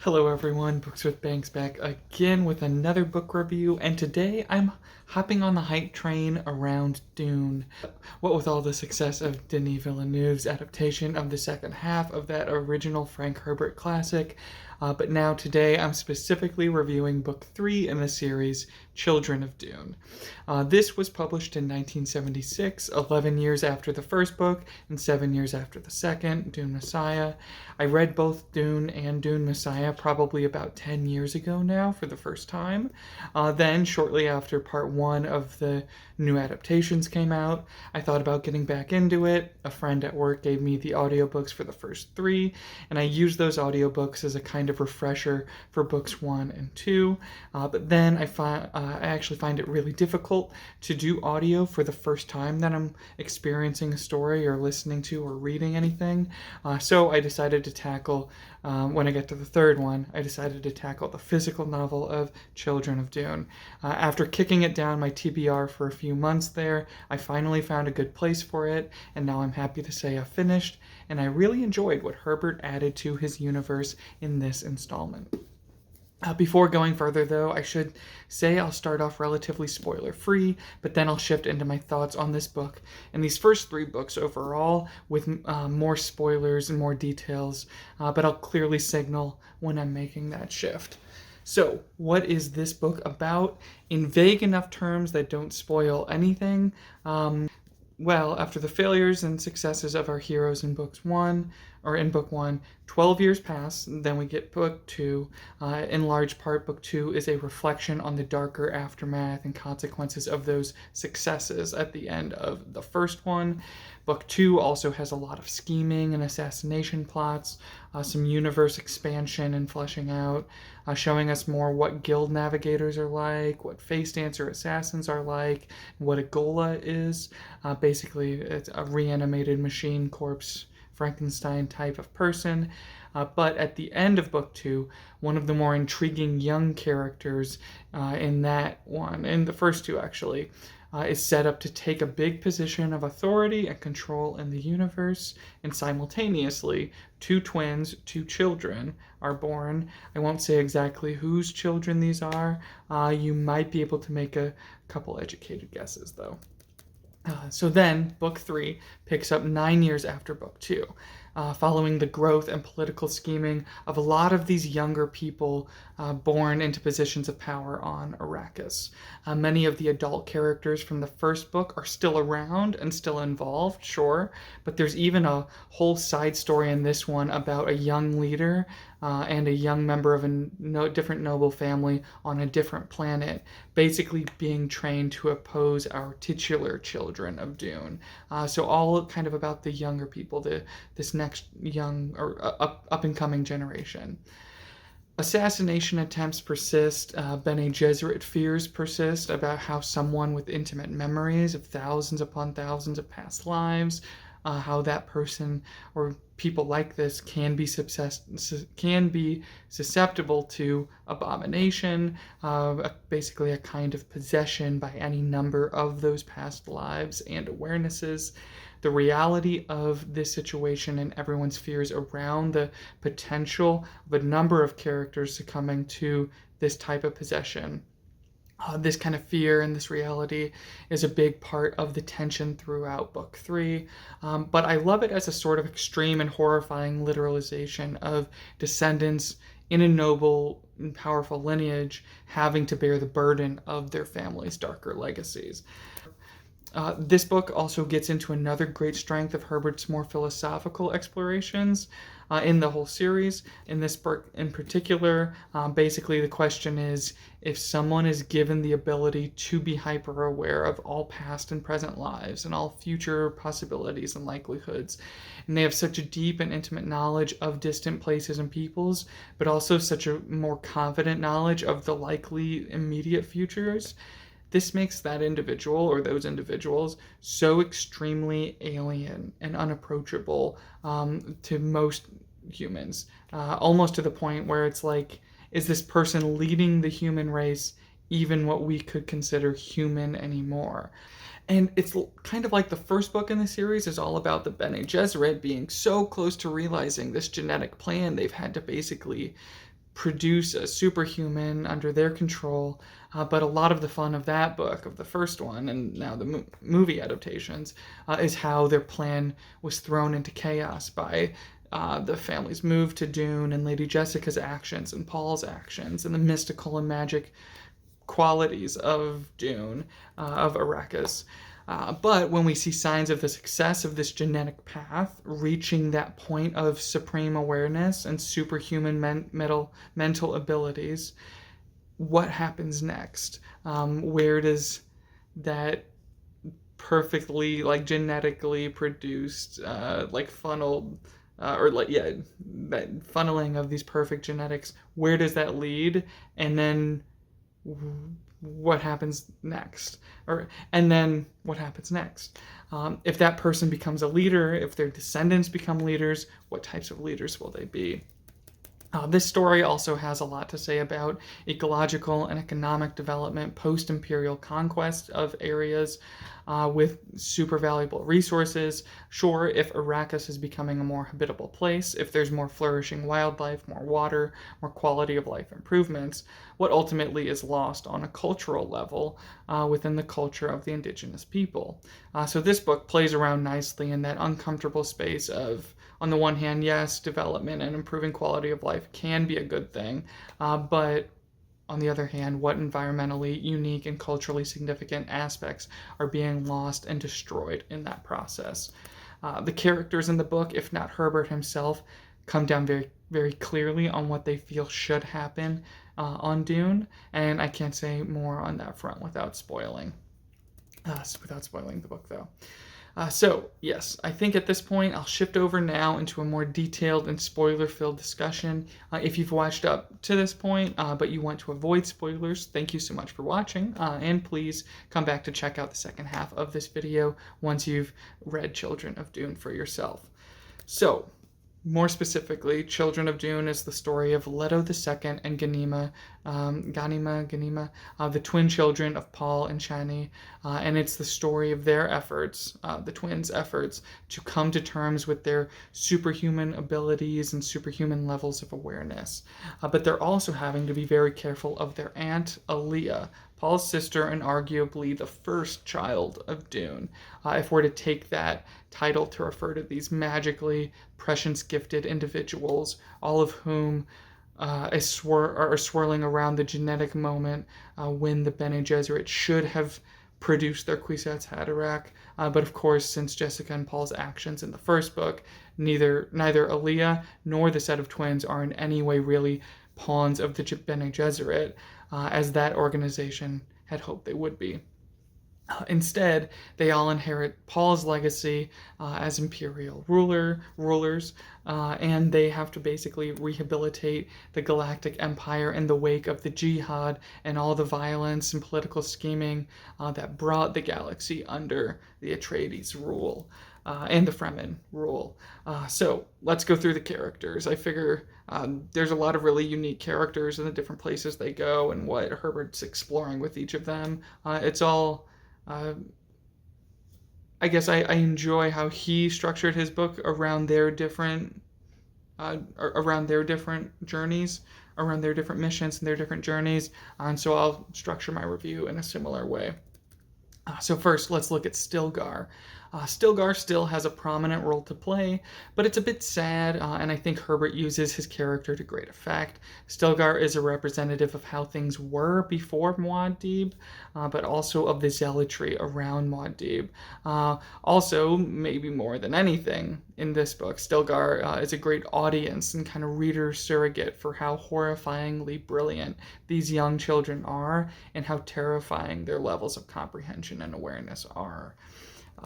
Hello everyone, Books with Banks back again with another book review, and today I'm hopping on the hype train around Dune. What with all the success of Denis Villeneuve's adaptation of the second half of that original Frank Herbert classic, but now today I'm specifically reviewing book 3 in the series, Children of Dune. This was published in 1976, 11 years after the first book and 7 years after the second, Dune Messiah. I read both Dune and Dune Messiah probably about 10 years ago now for the first time. Then, shortly after part 1 of the new adaptations came out, I thought about getting back into it. A friend at work gave me the audiobooks for the first 3, and I used those audiobooks as a kind of refresher for books 1 and 2. But then I actually find it really difficult to do audio for the first time that I'm experiencing a story or listening to or reading anything. So I decided to tackle, when I get to the third one, I decided to tackle the physical novel of Children of Dune. After kicking it down my TBR for a few months there, I finally found a good place for it, and now I'm happy to say I've finished, and I really enjoyed what Herbert added to his universe in this installment. Before going further, though, I should say I'll start off relatively spoiler-free, but then I'll shift into my thoughts on this book and these first 3 books overall with more spoilers and more details, but I'll clearly signal when I'm making that shift. So, what is this book about? In vague enough terms that don't spoil anything, well, after the failures and successes of our heroes in book 1, 12 years pass, then we get book 2. In large part, book 2 is a reflection on the darker aftermath and consequences of those successes at the end of the first one. Book 2 also has a lot of scheming and assassination plots, some universe expansion and fleshing out, showing us more what guild navigators are like, what face dancer assassins are like, what a Gola is. Basically, it's a reanimated machine corpse Frankenstein type of person. But at the end of book 2, one of the more intriguing young characters in the first 2 actually, is set up to take a big position of authority and control in the universe, and simultaneously, 2 twins, 2 children are born. I won't say exactly whose children these are. You might be able to make a couple educated guesses, though. So then, book 3 picks up 9 years after book 2, following the growth and political scheming of a lot of these younger people born into positions of power on Arrakis. Many of the adult characters from the first book are still around and still involved, sure, but there's even a whole side story in this one about a young leader and a young member of a different noble family on a different planet, basically being trained to oppose our titular children of Dune. So all kind of about the younger people, this next young or up-and-coming generation. Assassination attempts persist. Bene Gesserit fears persist about how someone with intimate memories of thousands upon thousands of past lives, how that person or people like this can be susceptible to abomination, basically a kind of possession by any number of those past lives and awarenesses. The reality of this situation and everyone's fears around the potential of a number of characters succumbing to this type of possession. This kind of fear and this reality is a big part of the tension throughout book 3, but I love it as a sort of extreme and horrifying literalization of descendants in a noble and powerful lineage having to bear the burden of their family's darker legacies. This book also gets into another great strength of Herbert's more philosophical explorations in the whole series. In this book in particular, basically the question is, if someone is given the ability to be hyper-aware of all past and present lives and all future possibilities and likelihoods, and they have such a deep and intimate knowledge of distant places and peoples, but also such a more confident knowledge of the likely immediate futures, this makes that individual or those individuals so extremely alien and unapproachable to most humans, almost to the point where it's like, is this person leading the human race even what we could consider human anymore? And it's kind of like the first book in the series is all about the Bene Gesserit being so close to realizing this genetic plan they've had to basically produce a superhuman under their control. But a lot of the fun of that book, of the first one, and now the movie adaptations, is how their plan was thrown into chaos by the family's move to Dune and Lady Jessica's actions and Paul's actions and the mystical and magic qualities of Dune, of Arrakis. But when we see signs of the success of this genetic path reaching that point of supreme awareness and superhuman mental abilities, what happens next? Where does that perfectly, like, genetically produced, like, funneled, that funneling of these perfect genetics, where does that lead? And then what happens next? And then what happens next? If that person becomes a leader, if their descendants become leaders, what types of leaders will they be? This story also has a lot to say about ecological and economic development, post-imperial conquest of areas with super valuable resources. Sure, if Arrakis is becoming a more habitable place, if there's more flourishing wildlife, more water, more quality of life improvements, what ultimately is lost on a cultural level within the culture of the indigenous people. So this book plays around nicely in that uncomfortable space of, on the one hand, yes, development and improving quality of life can be a good thing, but on the other hand, what environmentally unique and culturally significant aspects are being lost and destroyed in that process? The characters in the book, if not Herbert himself, come down very, very clearly on what they feel should happen on Dune, and I can't say more on that front without spoiling the book, though. So, yes, I think at this point I'll shift over now into a more detailed and spoiler-filled discussion. If you've watched up to this point, but you want to avoid spoilers, thank you so much for watching, and please come back to check out the second half of this video once you've read Children of Dune for yourself. So, more specifically, Children of Dune is the story of Leto II and Ganima, the twin children of Paul and Chani, and it's the story of their efforts, the twins' efforts, to come to terms with their superhuman abilities and superhuman levels of awareness. But they're also having to be very careful of their aunt, Aaliyah, Paul's sister and arguably the first child of Dune, if we're to take that title to refer to these magically prescience-gifted individuals, all of whom are swirling around the genetic moment when the Bene Gesserit should have produced their Kwisatz Haderach. But of course, since Jessica and Paul's actions in the first book, neither Aaliyah nor the set of twins are in any way really pawns of the Bene Gesserit, as that organization had hoped they would be. Instead, they all inherit Paul's legacy as imperial rulers, and they have to basically rehabilitate the Galactic Empire in the wake of the Jihad and all the violence and political scheming that brought the galaxy under the Atreides rule and the Fremen rule. So let's go through the characters. I figure there's a lot of really unique characters in the different places they go and what Herbert's exploring with each of them. It's all... I guess I enjoy how he structured his book around their different journeys, around their different missions and their different journeys, and so I'll structure my review in a similar way. So first, let's look at Stilgar. Stilgar still has a prominent role to play, but it's a bit sad, and I think Herbert uses his character to great effect. Stilgar is a representative of how things were before Muad'Dib, but also of the zealotry around Muad'Dib. Also, maybe more than anything in this book, Stilgar is a great audience and kind of reader surrogate for how horrifyingly brilliant these young children are and how terrifying their levels of comprehension and awareness are.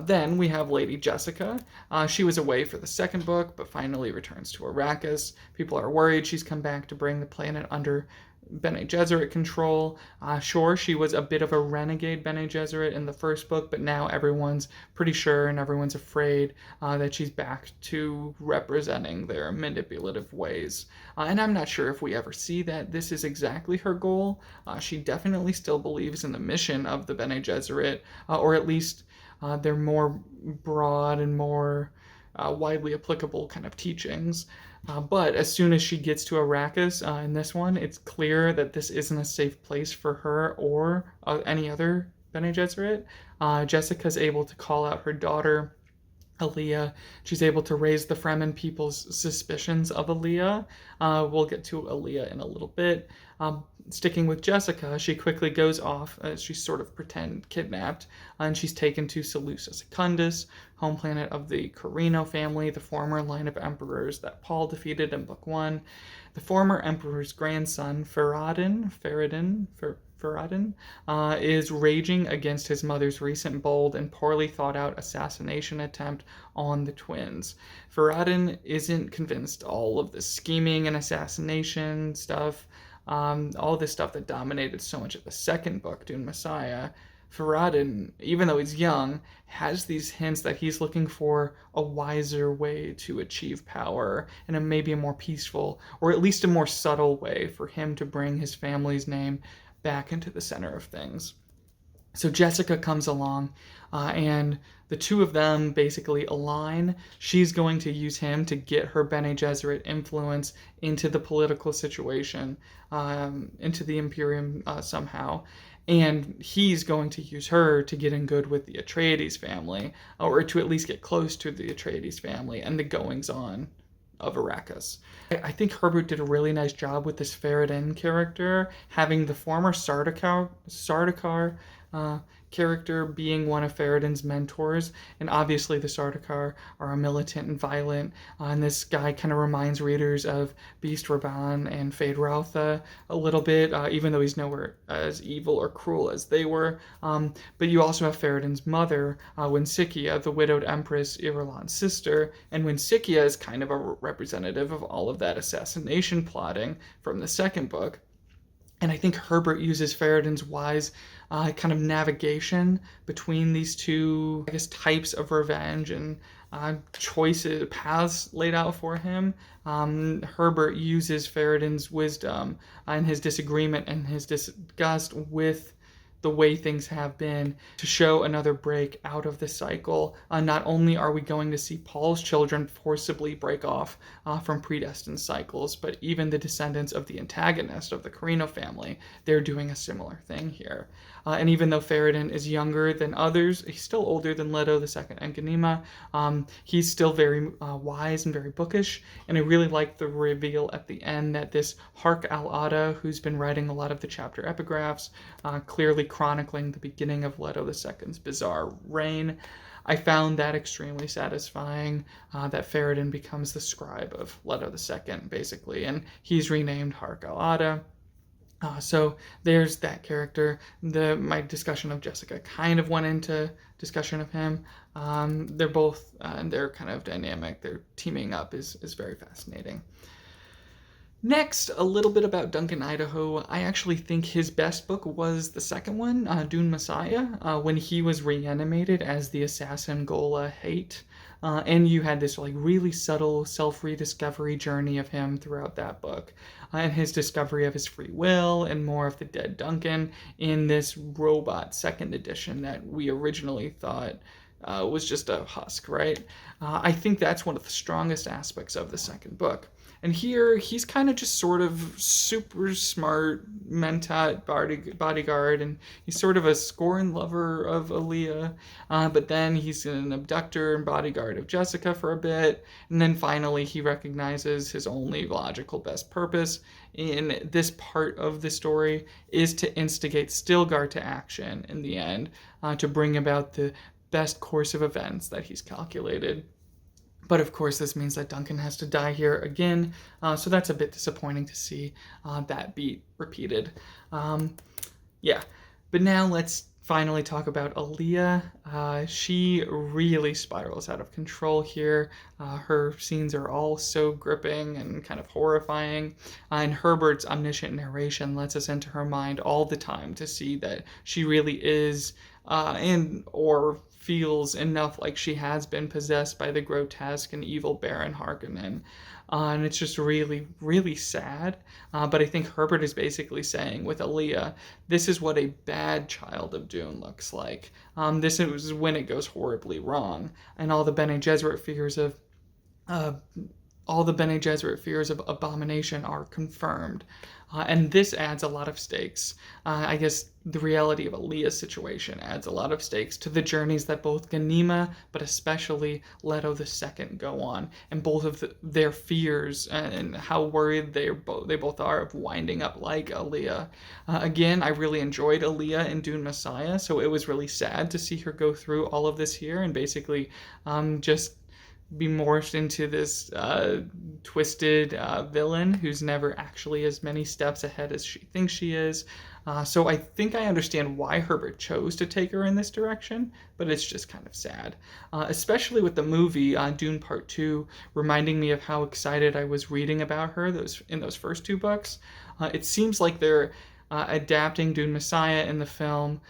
Then we have Lady Jessica. She was away for the second book, but finally returns to Arrakis. People are worried she's come back to bring the planet under Bene Gesserit control. Sure, she was a bit of a renegade Bene Gesserit in the first book, but now everyone's pretty sure and everyone's afraid that she's back to representing their manipulative ways. And I'm not sure if we ever see that this is exactly her goal. She definitely still believes in the mission of the Bene Gesserit, or at least they're more broad and more widely applicable kind of teachings. But as soon as she gets to Arrakis in this one, it's clear that this isn't a safe place for her or any other Bene Gesserit. Jessica's able to call out her daughter, Aaliyah. She's able to raise the Fremen people's suspicions of Aaliyah. We'll get to Aaliyah in a little bit. Sticking with Jessica, she quickly goes off. She's sort of pretend kidnapped, and she's taken to Seleucia Secundus, home planet of the Carino family, the former line of emperors that Paul defeated in Book 1. The former emperor's grandson, Farad'n, is raging against his mother's recent bold and poorly thought out assassination attempt on the twins. Farad'n isn't convinced all of the scheming and assassination stuff, all this stuff that dominated so much of the second book, Dune Messiah. Farad'n, even though he's young, has these hints that he's looking for a wiser way to achieve power and maybe a more peaceful, or at least a more subtle way for him to bring his family's name back into the center of things. So Jessica comes along, and the two of them basically align. She's going to use him to get her Bene Gesserit influence into the political situation, into the Imperium somehow. And he's going to use her to get in good with the Atreides family, or to at least get close to the Atreides family and the goings-on of Arrakis. I think Herbert did a really nice job with this Farad'n character, having the former Sardaukar character being one of Farad'n's mentors, and obviously the Sardaukar are militant and violent, and this guy kind of reminds readers of Beast Raban and Feyd-Rautha a little bit, even though he's nowhere as evil or cruel as they were. But you also have Farad'n's mother, Winsikia, the widowed Empress Irulan's sister, and Winsikia is kind of a representative of all of that assassination plotting from the second book. And I think Herbert uses Farad'n's wise kind of navigation between these two, I guess, types of revenge and choices, paths laid out for him. Herbert uses Farad'n's wisdom and his disagreement and his disgust with the way things have been to show another break out of the cycle. Not only are we going to see Paul's children forcibly break off from predestined cycles, but even the descendants of the antagonist of the Carino family, they're doing a similar thing here. And even though Farad'n is younger than others, he's still older than Leto II and Ghanima. He's still very wise and very bookish, and I really like the reveal at the end that this Hark al-Ada, who's been writing a lot of the chapter epigraphs, clearly chronicling the beginning of Leto II's bizarre reign. I found that extremely satisfying, that Farad'n becomes the scribe of Leto II, basically, and he's renamed Hark al-Ada. So there's that character. My discussion of Jessica kind of went into discussion of him. They're both, and their kind of dynamic, their teaming up is very fascinating. Next, a little bit about Duncan Idaho. I actually think his best book was the second one, Dune Messiah, when he was reanimated as the assassin Gola Hate. And you had this like really subtle self-rediscovery journey of him throughout that book. And his discovery of his free will and more of the dead Duncan in this robot second edition that we originally thought was just a husk, right? I think that's one of the strongest aspects of the second book. And here, he's kind of just sort of super smart Mentat bodyguard, and he's sort of a scorned lover of Aaliyah, but then he's an abductor and bodyguard of Jessica for a bit, and then finally he recognizes his only logical best purpose in this part of the story is to instigate Stilgar to action in the end, to bring about the best course of events that he's calculated. But of course, this means that Duncan has to die here again, so that's a bit disappointing to see that beat repeated. Yeah, but now let's finally talk about Aaliyah. She really spirals out of control here. Her scenes are all so gripping and kind of horrifying, and Herbert's omniscient narration lets us into her mind all the time to see that she really is or feels enough like she has been possessed by the grotesque and evil Baron Harkonnen. And it's just really, really sad. But I think Herbert is basically saying with Aaliyah, this is what a bad child of Dune looks like. This is when it goes horribly wrong, and all the Bene Gesserit fears of uh, abomination are confirmed. And this adds a lot of stakes. I guess the reality of Aaliyah's situation adds a lot of stakes to the journeys that both Ganima, but especially Leto II go on, and both of their fears and how worried they both are of winding up like Aaliyah. Again, I really enjoyed Aaliyah in Dune Messiah, so it was really sad to see her go through all of this here and basically just be morphed into this twisted villain who's never actually as many steps ahead as she thinks she is. So I think I understand why Herbert chose to take her in this direction, but it's just kind of sad. Especially with the movie Dune Part 2 reminding me of how excited I was reading about her in those first two books. It seems like they're adapting Dune Messiah in the film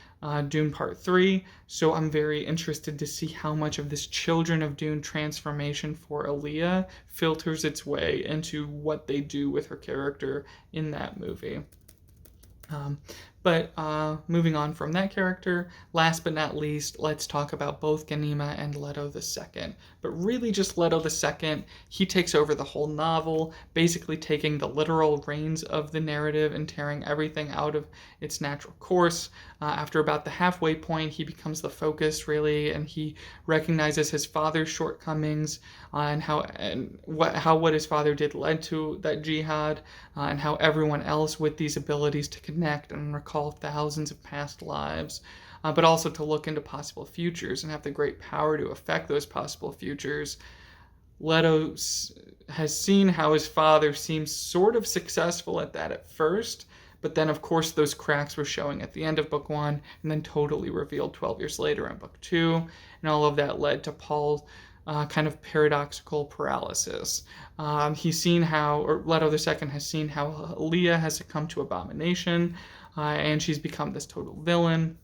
Dune Part 3, so I'm very interested to see how much of this Children of Dune transformation for Aaliyah filters its way into what they do with her character in that movie. But moving on from that character, last but not least, let's talk about both Ganima and Leto II. But really just Leto II, he takes over the whole novel, basically taking the literal reins of the narrative and tearing everything out of its natural course. After about the halfway point, he becomes the focus, really, and he recognizes his father's shortcomings and how what his father did led to that jihad, and how everyone else with these abilities to connect and recall thousands of past lives, but also to look into possible futures and have the great power to affect those possible futures. Leto has seen how his father seems sort of successful at that at first, but then of course those cracks were showing at the end of book 1 and then totally revealed 12 years later in book 2, and all of that led to Paul's kind of paradoxical paralysis. Leto II has seen how Aaliyah has succumbed to abomination, and she's become this total villain.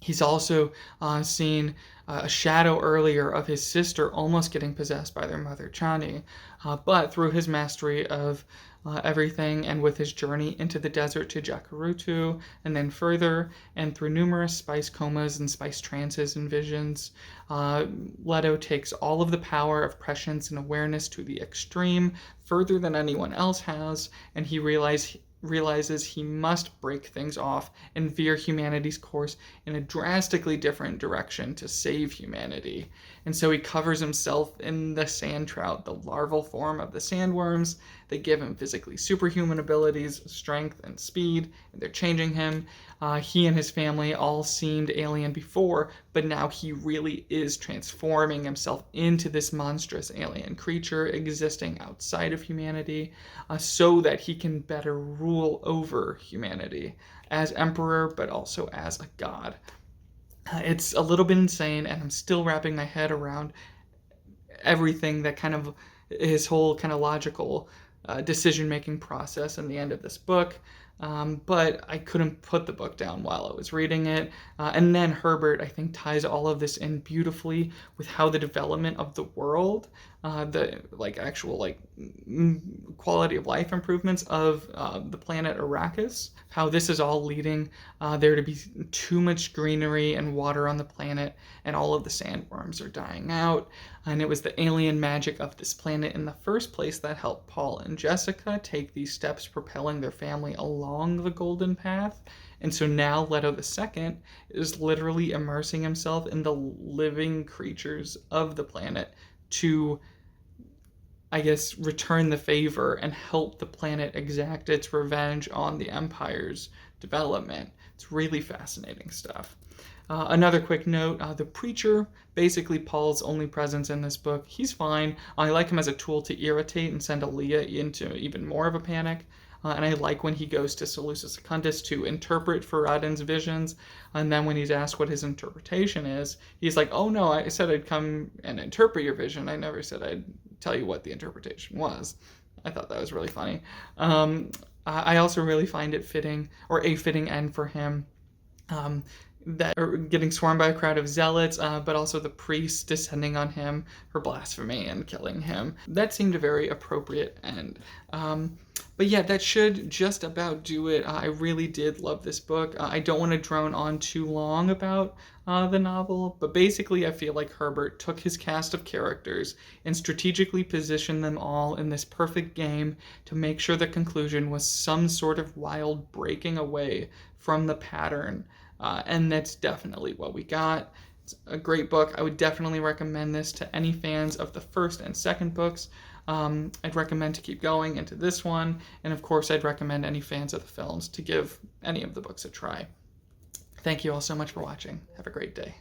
He's also seen a shadow earlier of his sister almost getting possessed by their mother Chani, but through his mastery of everything and with his journey into the desert to Jacurutu and then further, and through numerous spice comas and spice trances and visions, Leto takes all of the power of prescience and awareness to the extreme, further than anyone else has, and he realizes he must break things off and veer humanity's course in a drastically different direction to save humanity. And so he covers himself in the sand trout, the larval form of the sandworms. They give him physically superhuman abilities, strength, and speed, and they're changing him. He and his family all seemed alien before, but now he really is transforming himself into this monstrous alien creature existing outside of humanity, so that he can better rule over humanity as emperor, but also as a god. It's a little bit insane, and I'm still wrapping my head around everything that kind of his whole kind of logical decision-making process in the end of this book. But I couldn't put the book down while I was reading it. And then Herbert, I think, ties all of this in beautifully with how the development of the world, the actual quality of life improvements of the planet Arrakis, how this is all leading there to be too much greenery and water on the planet, and all of the sandworms are dying out. And it was the alien magic of this planet in the first place that helped Paul and Jessica take these steps, propelling their family along the golden path. And so now Leto II is literally immersing himself in the living creatures of the planet to, I guess, return the favor and help the planet exact its revenge on the Empire's development. It's really fascinating stuff. Another quick note, the preacher, basically Paul's only presence in this book. He's fine. I like him as a tool to irritate and send Aaliyah into even more of a panic. And I like when he goes to Seleucus Secundus to interpret Faradin's visions. And then when he's asked what his interpretation is, he's like, oh no, I said I'd come and interpret your vision. I never said I'd tell you what the interpretation was. I thought that was really funny. I also really find it fitting, or a fitting end for him. that are getting swarmed by a crowd of zealots, but also the priest descending on him for blasphemy and killing him. That seemed a very appropriate end. But yeah, that should just about do it. I really did love this book. I don't want to drone on too long about the novel, but basically I feel like Herbert took his cast of characters and strategically positioned them all in this perfect game to make sure the conclusion was some sort of wild breaking away from the pattern. And that's definitely what we got. It's a great book. I would definitely recommend this to any fans of the first and second books. I'd recommend to keep going into this one. And of course, I'd recommend any fans of the films to give any of the books a try. Thank you all so much for watching. Have a great day.